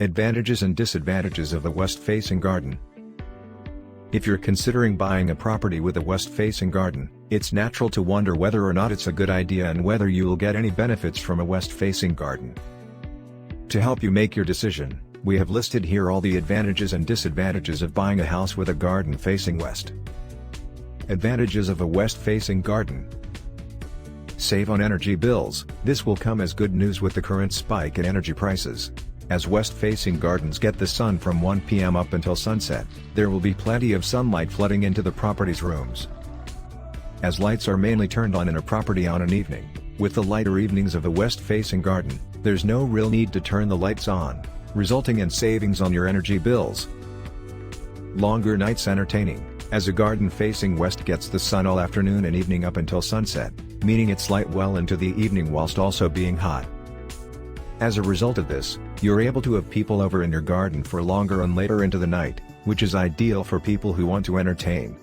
Advantages and disadvantages of the west-facing garden. If you're considering buying a property with a west-facing garden, it's natural to wonder whether or not it's a good idea and whether you'll get any benefits from a west-facing garden. To help you make your decision, we have listed here all the advantages and disadvantages of buying a house with a garden facing west. Advantages of a west-facing garden. Save on energy bills. This will come as good news with the current spike in energy prices. As west-facing gardens get the sun from 1 p.m. up until sunset, there will be plenty of sunlight flooding into the property's rooms. As lights are mainly turned on in a property on an evening, with the lighter evenings of the west-facing garden, there's no real need to turn the lights on, resulting in savings on your energy bills. Longer nights entertaining, as a garden facing west gets the sun all afternoon and evening up until sunset, meaning it's light well into the evening whilst also being hot. As a result of this, you're able to have people over in your garden for longer and later into the night, which is ideal for people who want to entertain.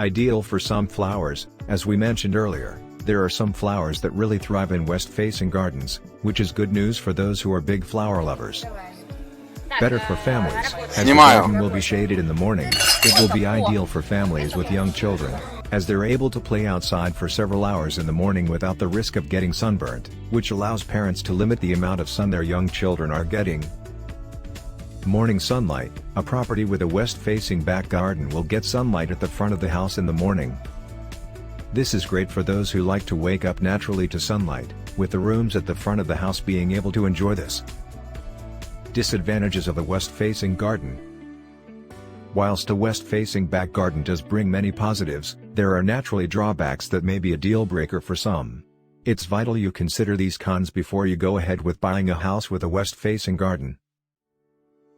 Ideal for some flowers. As we mentioned earlier, there are some flowers that really thrive in west-facing gardens, which is good news for those who are big flower lovers. Better for families, as the garden will be shaded in the morning. It will be ideal for families with young children, as they're able to play outside for several hours in the morning without the risk of getting sunburnt, which allows parents to limit the amount of sun their young children are getting. Morning sunlight. A property with a west-facing back garden will get sunlight at the front of the house in the morning. This is great for those who like to wake up naturally to sunlight, with the rooms at the front of the house being able to enjoy this. Disadvantages of a west-facing garden. Whilst a west-facing back garden does bring many positives, there are naturally drawbacks that may be a deal-breaker for some. It's vital you consider these cons before you go ahead with buying a house with a west-facing garden.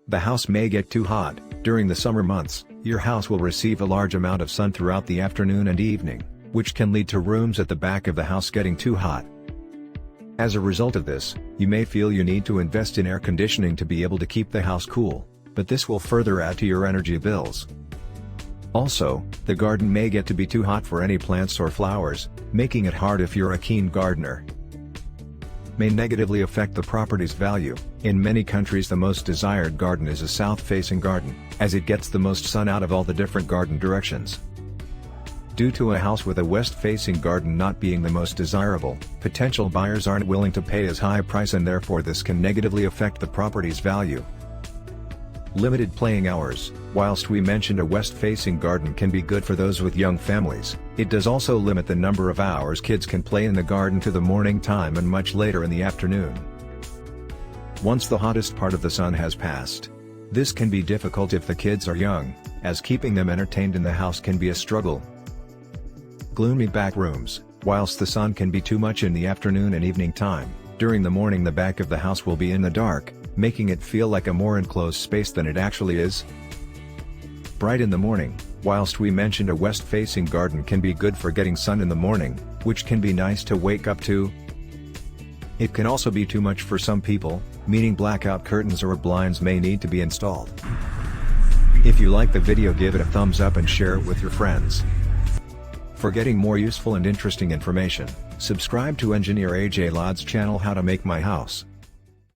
The house may get too hot. During the summer months, your house will receive a large amount of sun throughout the afternoon and evening, which can lead to rooms at the back of the house getting too hot. As a result of this, you may feel you need to invest in air conditioning to be able to keep the house cool, but this will further add to your energy bills. Also, the garden may get to be too hot for any plants or flowers, making it hard if you're a keen gardener. May negatively affect the property's value. In many countries the most desired garden is a south-facing garden, as it gets the most sun out of all the different garden directions. Due to a house with a west-facing garden not being the most desirable, potential buyers aren't willing to pay as high a price and therefore this can negatively affect the property's value. Limited playing hours. Whilst we mentioned a west-facing garden can be good for those with young families, it does also limit the number of hours kids can play in the garden to the morning time and much later in the afternoon. Once the hottest part of the sun has passed, this can be difficult if the kids are young, as keeping them entertained in the house can be a struggle. Gloomy back rooms. Whilst the sun can be too much in the afternoon and evening time, during the morning the back of the house will be in the dark, making it feel like a more enclosed space than it actually is. Bright in the morning. Whilst we mentioned a west-facing garden can be good for getting sun in the morning, which can be nice to wake up to, it can also be too much for some people, meaning blackout curtains or blinds may need to be installed. If you like the video, give it a thumbs up and share it with your friends. For getting more useful and interesting information, subscribe to Engineer AJ Lod's channel How to Make My House.